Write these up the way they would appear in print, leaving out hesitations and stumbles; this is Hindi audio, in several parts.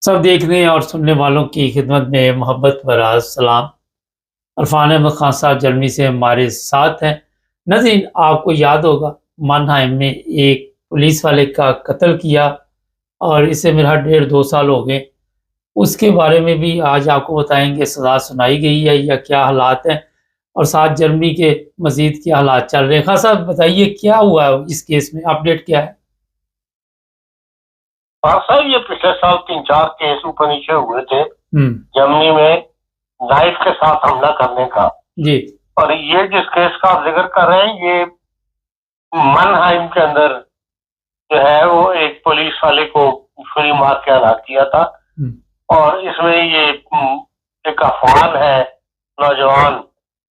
सब देखने और सुनने वालों की खिदमत में मोहब्बत भरा सलाम। अरफान अहमद खान साहब जर्मनी से हमारे साथ हैं। नाज़रीन, आपको याद होगा मानहाइम में एक पुलिस वाले का कत्ल किया और इसे मेरा 1.5-2 साल हो गए। उसके बारे में भी आज आपको बताएँगे, सज़ा सुनाई गई है या क्या हालात हैं और साथ जर्मनी के मज़ीद क्या हालात चल रहे हैं। खान साहब बताइए, क्या हुआ है इस केस में, अपडेट क्या है? हाँ सर, ये पिछले साल 3-4 केस ऊपर नीचे हुए थे हुँ। जर्मनी में नाइफ के साथ हमला करने का। जी। और ये जिस केस का आप जिक्र कर रहे हैं, ये मनहाइम के अंदर जो है वो एक पुलिस वाले को छुरी मार के हलाक किया था। हुँ। और इसमें ये एक अफगान है नौजवान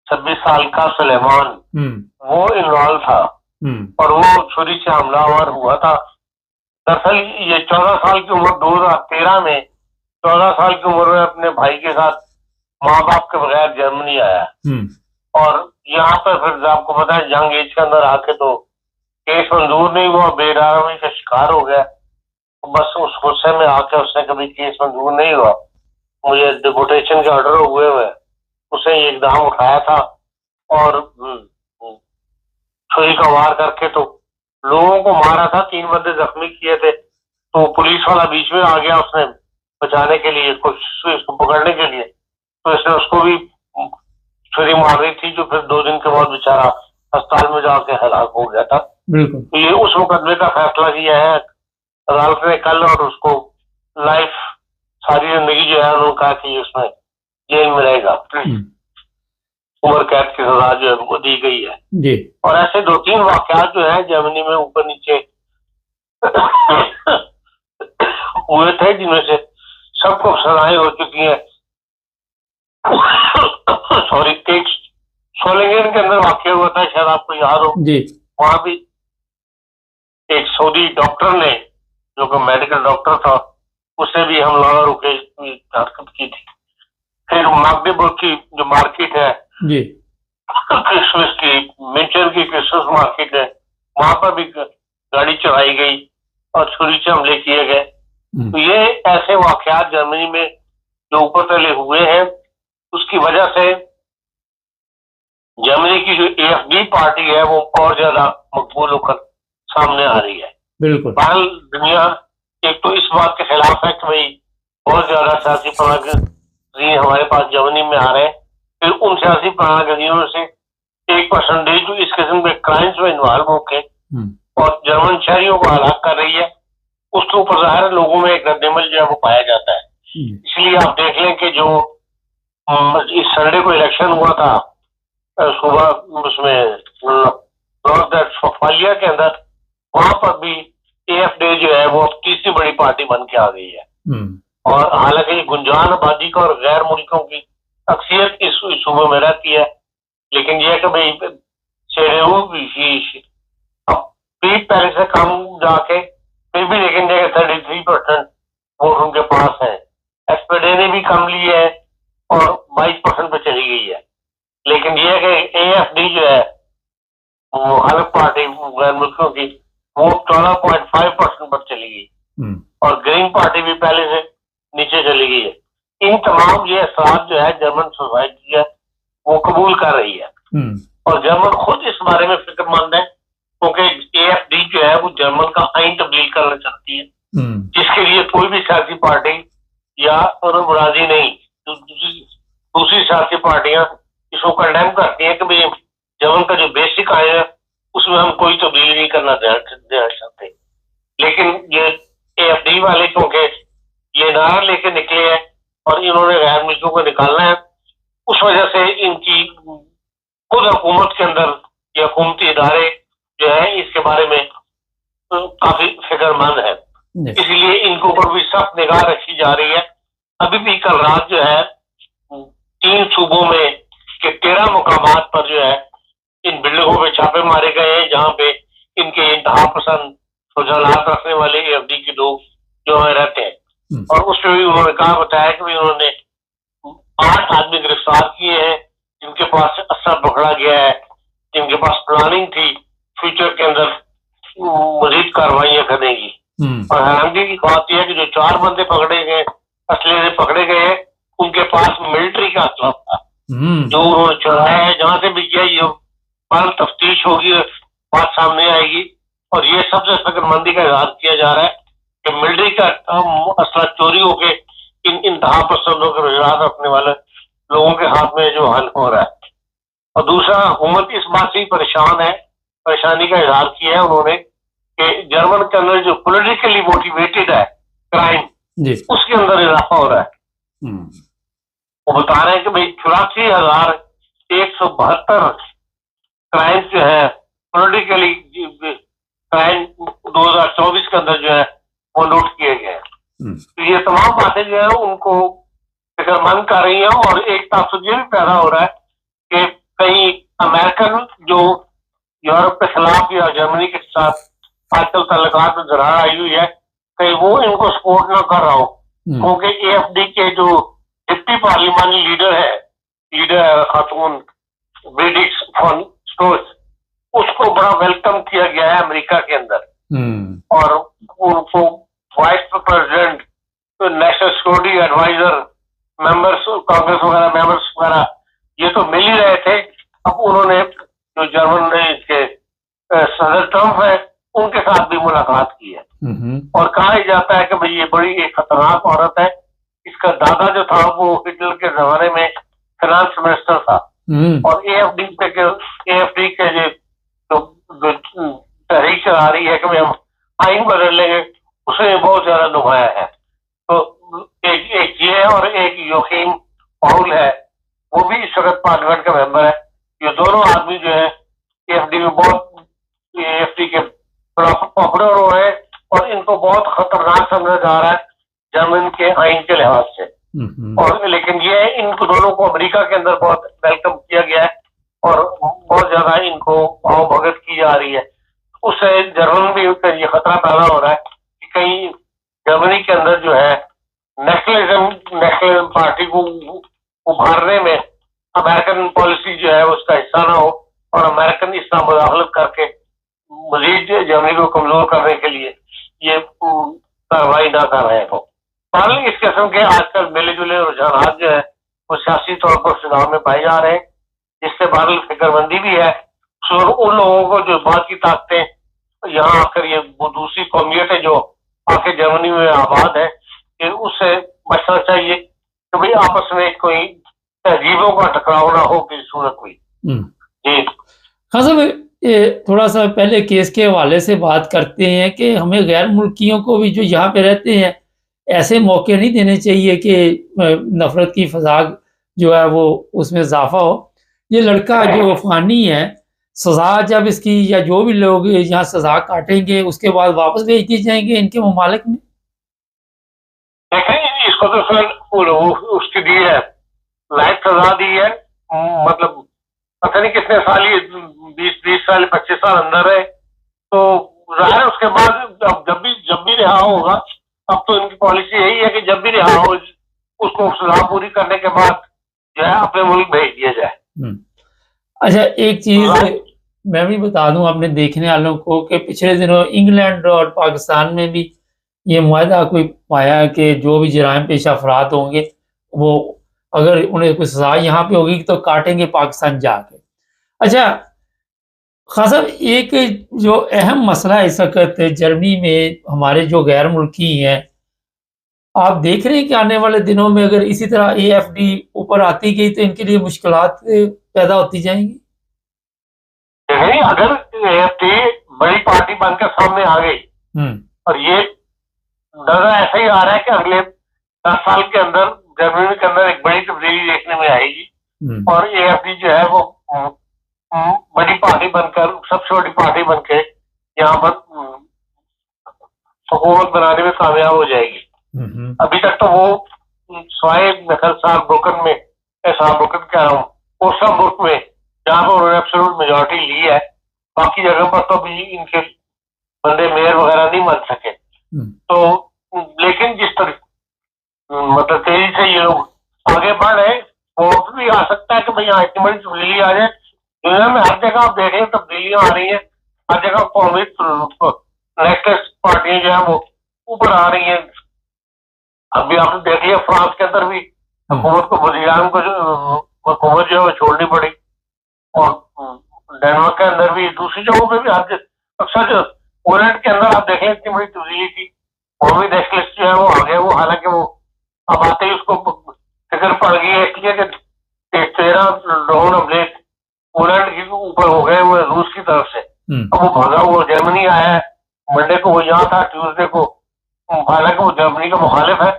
26 साल का सुलेमान, वो इन्वॉल्व था और वो छुरी से हमलावर हुआ था। दरअसल ये 14 साल की उम्र 2013 में 14 साल की उम्र में अपने भाई के साथ माँ बाप के बगैर जर्मनी आया और यहाँ पर फिर आपको पता है यंग एज के अंदर आके तो केस मंजूर नहीं हुआ, बेरामी का शिकार हो गया। तो बस उस गुस्से में आके उसने कभी केस मंजूर नहीं हुआ, मुझे डिपोटेशन के ऑर्डर हुए हुए, उसने ये इकदाम उठाया था और छुरी का वार करके तो लोगों को मारा था। 3 बंदे जख्मी किए थे, तो पुलिस वाला बीच में आ गया उसने बचाने के लिए, कोशिश इसको पकड़ने के लिए, तो इसने उसको भी छुरी मार रही थी, जो फिर 2 दिन के बाद बेचारा अस्पताल में जाके हलाक हो गया था। बिल्कुल। तो ये उस मुकदमे का फैसला किया है अदालत ने कल और उसको लाइफ सारी जिंदगी जो है उन्होंने कहा कि उसमें जेल में रहेगा, उम्र कैद की सजा जो है वो दी गई है जी। और ऐसे 2-3 वाकयात जो है जर्मनी में ऊपर नीचे हुए थे, जिनमें से सबको सजाएं हो चुकी हैं। सॉरी, एक सोलिंगन के अंदर वाकया हुआ था, शायद आपको याद हो जी। वहां भी एक सऊदी डॉक्टर ने, जो कि मेडिकल डॉक्टर था, उसे भी हमलावर होकर हरकत की थी। फिर मैग्निबर्ग की जो मार्केट है जी, क्रिसमस की, मिंचर की क्रिसमस मार्केट है, वहां पर भी गाड़ी चढ़ाई गई और छुरी से हमले किए गए। तो ये ऐसे वाकयात जर्मनी में जो ऊपर तले हुए हैं, उसकी वजह से जर्मनी की जो एएफडी पार्टी है वो और ज्यादा मकबूल होकर सामने आ रही है। बिल्कुल। दुनिया एक तो इस बात के खिलाफ है कि भाई बहुत ज्यादा सियासी पनागजी हमारे पास जर्मनी में आ रहे हैं, फिर उन सियासी पनागजियों से एक परसेंटेज जो इस किस्म के क्राइम्स में इन्वॉल्व होके और जर्मन शहरियों को हलाक कर रही है, उसके ऊपर जाहिर लोगों में एक रद्देमल जो है वो पाया जाता है। इसलिए आप देख लें कि जो इस संडे को इलेक्शन हुआ था सुबह, उसमें नॉर्थ वेस्टफालिया के अंदर, वहां पर भी एएफडी जो है वो तीसरी बड़ी पार्टी बन के आ गई है। और हालांकि गुंजान आबादी का और गैर मुल्कों की अक्सरियत इस सूबे में रहती है, लेकिन यह कि भाई पहले से कम जाके फिर भी देखेंगे 33% वोट उनके पास है। एसपीडी ने भी कम ली है और 22% पे चली गई है। लेकिन यह कि एएफडी जो है वो अलग पार्टी गैर मुल्कों की, वो 14.5% पर चली गई और ग्रीन पार्टी भी पहले से नीचे चली गई है। इन तमाम ये असरात जो है जर्मन सोसाइटी है वो कबूल कर रही है और जर्मन खुद इस बारे में फिक्रमंद है, क्योंकि एएफडी जो है वो जर्मन का आइन तब्दील करना चाहती है, जिसके लिए कोई भी सियासी पार्टी या राजी नहीं। दूसरी सियासी पार्टियां इसको कंडेम करती हैं कि भाई जर्मन का जो बेसिक आइन है उसमें हम कोई तब्दीली नहीं करना देना चाहते। लेकिन ये एएफडी वाले क्योंकि ये नारा लेके निकले हैं और इन्होंने गैर मुल्कों को निकालना है, उस वजह से इनकी खुद हुकूमत के अंदर ये हुकूमती इदारे जो है इसके बारे में काफी फिक्रमंद है, इसलिए इनके ऊपर भी सख्त निगाह रखी जा रही है। अभी भी कल रात जो है 3 सूबों में के 13 मुकामात पर जो है इन बिल्डिंगों पे छापे मारे गए हैं, जहां पे इनके इंतहा पसंद रुझानात रखने वाले एएफडी के लोग जो है रहते हैं। और उसमें भी उन्होंने कहा बताया कि उन्होंने 8 आदमी गिरफ्तार किए हैं, जिनके पास असर पकड़ा गया है, जिनके पास प्लानिंग थी फ्यूचर के अंदर मजीद कार्रवाइयां करने की। और हैरानगी की बात यह कि जो 4 बंदे पकड़े गए, असले से पकड़े गए हैं, उनके पास मिलिट्री का असला था जो उन्होंने चुराया है। जहां से भी किया ये बाल तफ्तीश होगी, बात सामने आएगी। और ये सबसे फिक्रमंदी का इजहार किया जा रहा है कि मिलिट्री का असला चोरी होके इन इंतहा पसंदों के रुझान रखने वाले लोगों के हाथ में जो हल हो रहा है। और दूसरा, हुकूमत इस बात से परेशान है, परेशानी का इजहार किया है उन्होंने कि जर्मन के अंदर जो पॉलिटिकली मोटिवेटेड है क्राइम, उसके अंदर इजाफा हो रहा है। वो बता रहे हैं कि भाई 84,172 क्राइम जो है पॉलिटिकली क्राइम 2024 के अंदर जो है वो नोट किए गए हैं। तो ये तमाम बातें जो है उनको फिक्रमंद कर रही हैं। और एक तासुब ये भी पैदा हो रहा है कि कहीं अमेरिकन जो यूरोप के खिलाफ या जर्मनी के साथ आजकल ताल्लुकात में दरार आई हुई है, कहीं वो इनको सपोर्ट ना कर रहा हो, क्योंकि AFD के जो डिप्टी पार्लियामानी लीडर है खातून ब्रिटिश फॉन स्टोर्स, उसको बड़ा वेलकम किया गया है अमेरिका के अंदर। और उनको vice president, national security adviser, members, Congress वगैरह मेंबर्स वगैरह ये तो मिल ही रहे थे। अब उन्होंने जो जर्मन के सदर ट्रंप है उनके साथ भी मुलाकात की है। और कहा जाता है कि भाई ये बड़ी एक खतरनाक औरत है। इसका दादा जो था वो हिटलर के जमाने में फाइनेंस मिनिस्टर था। और AFD के जो तहरीक चला रही है कि भाई हम आइन बदल लेंगे, उसने बहुत ज्यादा नुमाया है। तो एक ये है और एक योखीम पाउल है, वो भी इस वक्त पार्लियामेंट का मेंबर है। ये दोनों आदमी जो है AFD में बहुत AFD के पॉपुलर हो रहे हैं और इनको बहुत खतरनाक समझा जा रहा है जर्मन के आइन के लिहाज से। और लेकिन ये इनको दोनों को अमेरिका के अंदर बहुत वेलकम किया गया है और बहुत ज्यादा इनको भाव भगत की जा रही है। उससे जर्मन भी ये खतरा पैदा हो रहा है कि कहीं जर्मनी के अंदर जो है नेशनलिज्म पार्टी को उभारने में अमेरिकन पॉलिसी जो है उसका हिस्सा ना हो और अमेरिकन इसका मुदाखलत करके मजीद जर्मनी को कमजोर करने के लिए ये कार्रवाई ना कर रहे हो। बहरहाल इस किस्म के आजकल मिले जुले रुझान जो है वो सियासी तौर पर चुनाव में पाए जा रहे हैं, जिससे बहरहाल फिक्रमंदी भी है उन लोगों को जो बात की ताकतें यहाँ आकर ये वो दूसरी कौमियतें जो आके जर्मनी में आबाद है, कि उससे बचना चाहिए कि भाई आपस में कोई तहजीबों का टकराव ना हो किसी सूरत में। जी हाँ साहब, थोड़ा सा पहले केस के हवाले से बात करते हैं कि हमें गैर मुल्कियों को भी जो यहाँ पे रहते हैं ऐसे मौके नहीं देने चाहिए कि नफरत की फजा जो है वो उसमें इजाफा हो। ये लड़का जो अफगानी है, सजा जब इसकी या जो भी लोग यहाँ सजा काटेंगे उसके बाद वापस भेज दिए जाएंगे इनके ममालिक में। देखें, इसको तो सर उसकी दी है, लाइफ सजा दी है, मतलब पता नहीं कितने साल, ये 20 साल 25 साल अंदर है। तो जाहिर है उसके बाद जब भी रिहा होगा, अब तो इनकी पॉलिसी यही है कि जब भी रिहा हो उसको सजा पूरी करने के बाद जो है अपने मुल्क भेज दिया जाए। अच्छा, एक चीज मैं भी बता दूं अपने देखने वालों को कि पिछले दिनों इंग्लैंड और पाकिस्तान में भी ये मुआहदा कोई पाया कि जो भी जराइम पेशा अफराद होंगे वो अगर उन्हें कोई सजा यहाँ पे होगी तो काटेंगे पाकिस्तान जाके। अच्छा खान साहब, एक जो अहम मसला इस वक्त जर्मनी में हमारे जो गैर मुल्की हैं, आप देख रहे हैं कि आने वाले दिनों में अगर इसी तरह AFD ऊपर आती गई तो इनके लिए मुश्किलात पैदा होती जाएंगी। नहीं, अगर AFD बड़ी पार्टी बनकर सामने आ गई और ये नजर ऐसा ही आ रहा है कि अगले 10 साल के अंदर जर्मनी के अंदर एक बड़ी तब्दीली देखने में आएगी और AFD जो है वो बड़ी पार्टी बनकर, सबसे बड़ी पार्टी बनकर यहाँ पर हुकूमत बनाने में कामयाब हो जाएगी। अभी तक तो वो स्वाय सारब्रुकन में, सारब्रुकन कह रहा हूँ, ओस्टरबर्ग में, जहाँ पर उन्होंने एब्सोल्यूट मेजॉरिटी ली है, बाकी जगह पर तो भी इनके बंदे मेयर वगैरह नहीं बन सके। तो लेकिन जिस तरह मतलब तेजी से ये लोग आगे बढ़ रहे, वोट भी आ सकता है कि भाई यहाँ इतनी बड़ी तब्दीली आ जाए। दुनिया में हर जगह आप देख रहे हैं तब्दीलियां आ रही हैं, हर जगह कॉम्युनिस्ट नेशनलिस्ट पार्टियां जो है वो ऊपर आ रही हैं, अभी आपने देख लिया फ्रांस के अंदर भी हुकूमत को वज़ीर-ए-आज़म को हुकूमत जो है वो छोड़नी पड़ी, और डेनमार्क के अंदर भी, दूसरी जगहों पे भी अक्सर जो पोलैंड के अंदर आप देखें इतनी बड़ी तब्दीली थी, कौमी नेशनलिस्ट जो है वो आ गया, वो हालांकि वो अब आते ही उसको फिक्र पड़ गई है इसलिए कि 13 ड्रोन हमले पोलैंड के ऊपर हो गए वो रूस की तरफ से। अब वो भागा, वो जर्मनी आया है, मंडे को वो यहाँ था, ट्यूसडे को, हालांकि वो जर्मनी का मुखालिफ है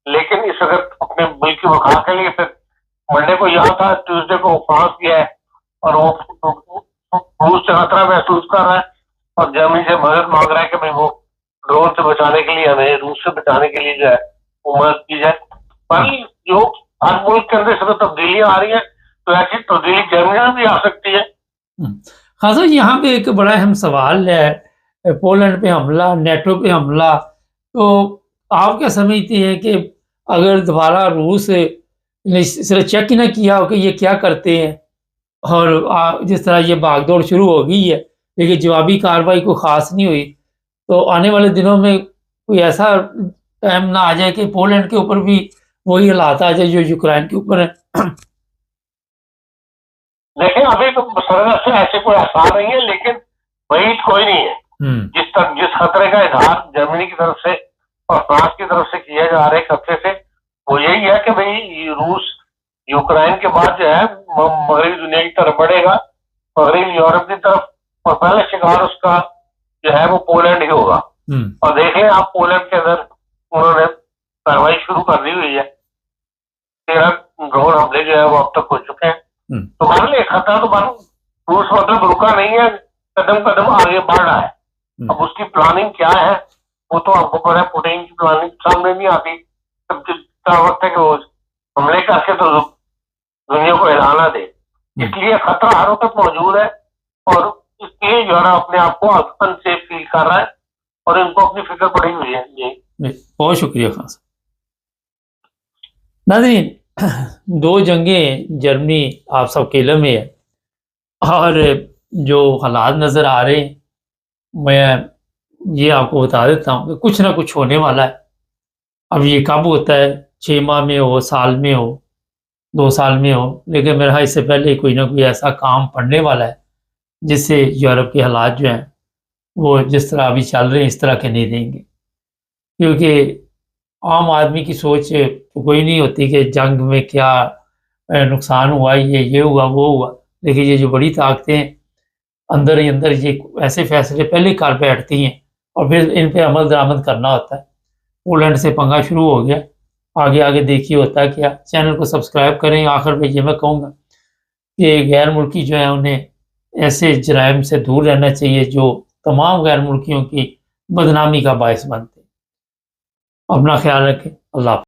लेकिन इस वक्त अपने मुल्क की वफा के लिए फिर मंडे को यहाँ था, ट्यूसडे को फ्रांस गया है, और वो रूस से खतरा महसूस कर रहा है और जर्मनी से मदद मांग रहा है कि भाई वो ड्रोन से बचाने के लिए, हमें रूस से बचाने के लिए जो है वो मदद की जाए। पर जो हर मुल्क के अंदर सब तब्दीलियां आ रही हैं, तो ऐसी तब्दीली जर्मनी में भी आ सकती है। खास तौर यहाँ पे एक बड़ा अहम सवाल है, पोलैंड पे हमला, नेटो पे हमला, तो आप क्या समझते हैं कि अगर दोबारा रूस ने सिर्फ चेक ही ना किया हो कि ये क्या करते हैं, और जिस तरह ये भागदौड़ शुरू हो गई है लेकिन जवाबी कार्रवाई को खास नहीं हुई, तो आने वाले दिनों में कोई ऐसा टाइम ना आ जाए कि पोलैंड के ऊपर भी वही हालात आ जाए जो यूक्रेन के ऊपर है। देखिए अभी तो सरकार से ऐसे कोई आसार नहीं है, लेकिन वही कोई नहीं है। जिस खतरे का इजहार जर्मनी की तरफ से और फ्रांस की तरफ से किया जा रहा है एक हफ्ते से, वो यही है कि भाई रूस यूक्रेन के बाद जो है मगरबी दुनिया की तरफ बढ़ेगा, मगरबी यूरोप की तरफ, और पहले शिकार उसका जो है वो पोलैंड ही होगा। और देखें आप पोलैंड के अंदर उन्होंने कार्रवाई शुरू कर दी हुई है, 13 ड्रोन हमले जो है वो अब तक हो चुके हैं। तो मान ली खतरा तो रूस मतलब रुका नहीं है, कदम कदम आगे बढ़ रहा है। अब उसकी प्लानिंग क्या है वो तो आपको पता है, पुतिन की प्लानिंग सामने नहीं आती, तब जितना वक्त है कि वो हमले करके तो दुनिया को हिलाना दे, इसलिए खतरा हर वक्त मौजूद है, और इसलिए जो है अपने आप को अनसेफ फील कर रहा है और इनको अपनी फिक्र पड़ी हुई है। जी बहुत शुक्रिया खान। नाज़रीन, 2 जंगें जर्मनी आप सब केले में है, और जो हालात नज़र आ रहे हैं, मैं ये आपको बता देता हूँ कि कुछ ना कुछ होने वाला है। अब ये कब होता है, 6 माह में हो, साल में हो, 2 साल में हो, लेकिन मेरा इससे पहले कोई ना कोई ऐसा काम पड़ने वाला है जिससे यूरोप के हालात जो हैं वो जिस तरह अभी चल रहे हैं इस तरह के नहीं रहेंगे। क्योंकि आम आदमी की सोच तो कोई नहीं होती कि जंग में क्या नुकसान हुआ, ये हुआ, वो हुआ, लेकिन ये जो बड़ी ताकतें अंदर ही अंदर ये ऐसे फैसले पहले कर बैठती हैं और फिर इन पे अमल दरामद करना होता है। पोलैंड से पंगा शुरू हो गया, आगे आगे देखिए होता है क्या। चैनल को सब्सक्राइब करें। आखिर में ये मैं कहूँगा कि गैर मुल्की जो है उन्हें ऐसे जराइम से दूर रहना चाहिए जो तमाम गैर मुल्कियों की बदनामी का बायस बनते हैं। अपना ख्याल रखें। अल्लाह।